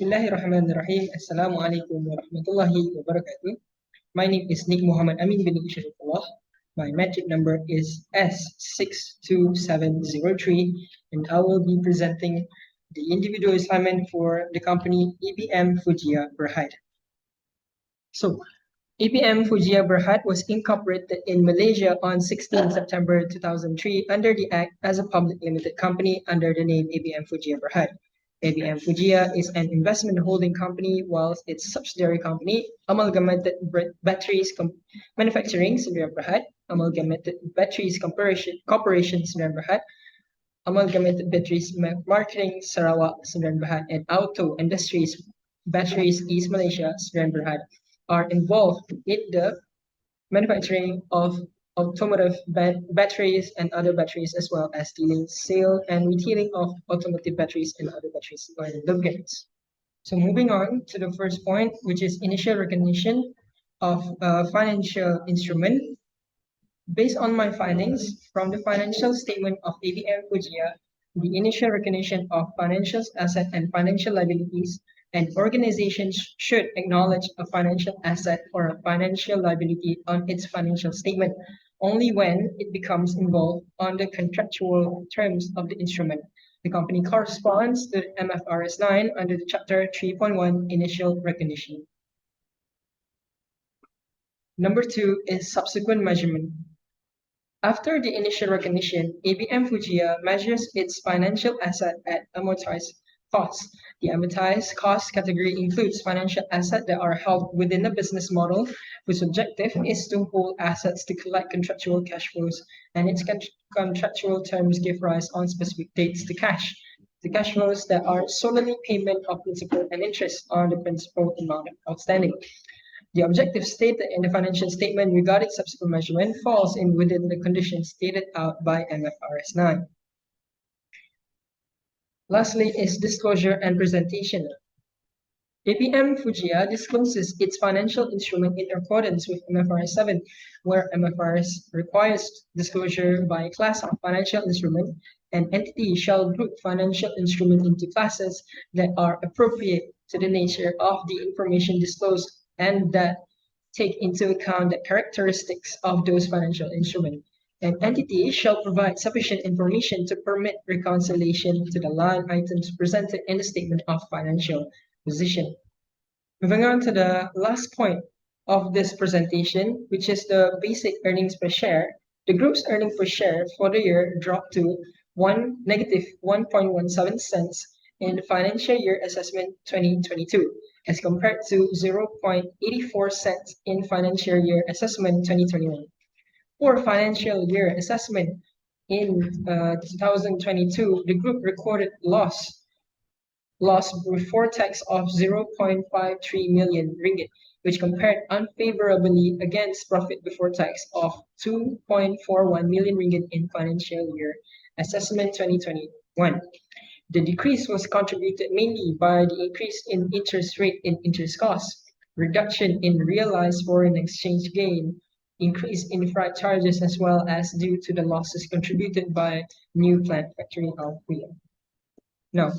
Bismillahirrahmanirrahim. Assalamualaikum warahmatullahi wabarakatuh. My name is Nick Muhammad Amin bin SHARIFULLAH. My metric number is S62703, and I will be presenting the individual assignment for the company ABM Fujia Berhad. So, ABM Fujia Berhad was incorporated in Malaysia on 16 September 2003 under the Act as a public limited company under the name ABM Fujia Berhad. ABM Fujia is an investment holding company, whilst its subsidiary company, Amalgamated Batteries Manufacturing Sdn Berhad, Amalgamated Batteries Corporation Sdn Berhad, Amalgamated Batteries Marketing Sarawak Sdn Berhad, and Auto Industries Batteries East Malaysia Sdn Berhad are involved in the manufacturing of automotive batteries and other batteries, as well as dealing, sale, and retailing of automotive batteries and other batteries or lubricants. So moving on to the first point, which is initial recognition of financial instrument. Based on my findings from the financial statement of ABM Fujia, the initial recognition of financial asset and financial liabilities, and organizations should acknowledge a financial asset or a financial liability on its financial statement only when it becomes involved on the contractual terms of the instrument. The company corresponds to MFRS 9 under the Chapter 3.1 Initial Recognition. Number 2 is subsequent measurement. After the initial recognition, ABM Fujia measures its financial asset at amortized cost. The amortized cost category includes financial assets that are held within a business model whose objective is to hold assets to collect contractual cash flows, and its contractual terms give rise on specific dates to cash. The cash flows that are solely payment of principal and interest on the principal amount outstanding. The objective stated in the financial statement regarding subsequent measurement falls in within the conditions stated out by MFRS 9. Lastly is disclosure and presentation. ABM Fujia discloses its financial instrument in accordance with MFRS 7, where MFRS requires disclosure by class of financial instrument. An entity shall group financial instrument into classes that are appropriate to the nature of the information disclosed and that take into account the characteristics of those financial instruments. An entity shall provide sufficient information to permit reconciliation to the line items presented in the statement of financial position. Moving on to the last point of this presentation, which is the basic earnings per share. The group's earnings per share for the year dropped to negative 1.17 cents in the financial year assessment 2022, as compared to 0.84 cents in financial year assessment 2021. For financial year assessment in 2022, the group recorded loss before tax of 0.53 million ringgit, which compared unfavorably against profit before tax of 2.41 million ringgit in financial year assessment 2021. The decrease was contributed mainly by the increase in interest rate and interest costs, reduction in realized foreign exchange gain, increase in freight charges, as well as due to the losses contributed by new plant factory output. Now,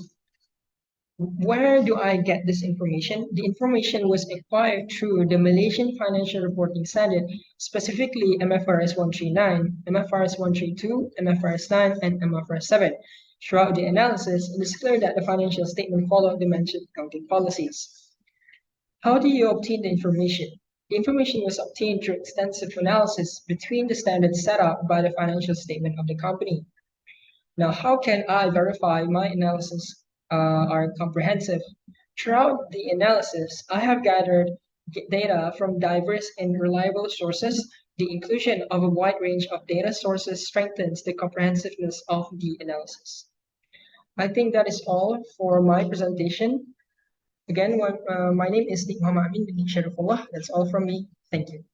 where do I get this information? The information was acquired through the Malaysian Financial Reporting Standard, specifically MFRS 139, MFRS 132, MFRS 9, and MFRS 7. Throughout the analysis, it is clear that the financial statement followed the mentioned accounting policies. How do you obtain the information? The information was obtained through extensive analysis between the standards set out by the financial statement of the company. Now, how can I verify my analysis are comprehensive? Throughout the analysis, I have gathered data from diverse and reliable sources. The inclusion of a wide range of data sources strengthens the comprehensiveness of the analysis. I think that is all for my presentation. Again, my name is Nick Muhammad Amin bin SHARIFULLAH. That's all from me. Thank you.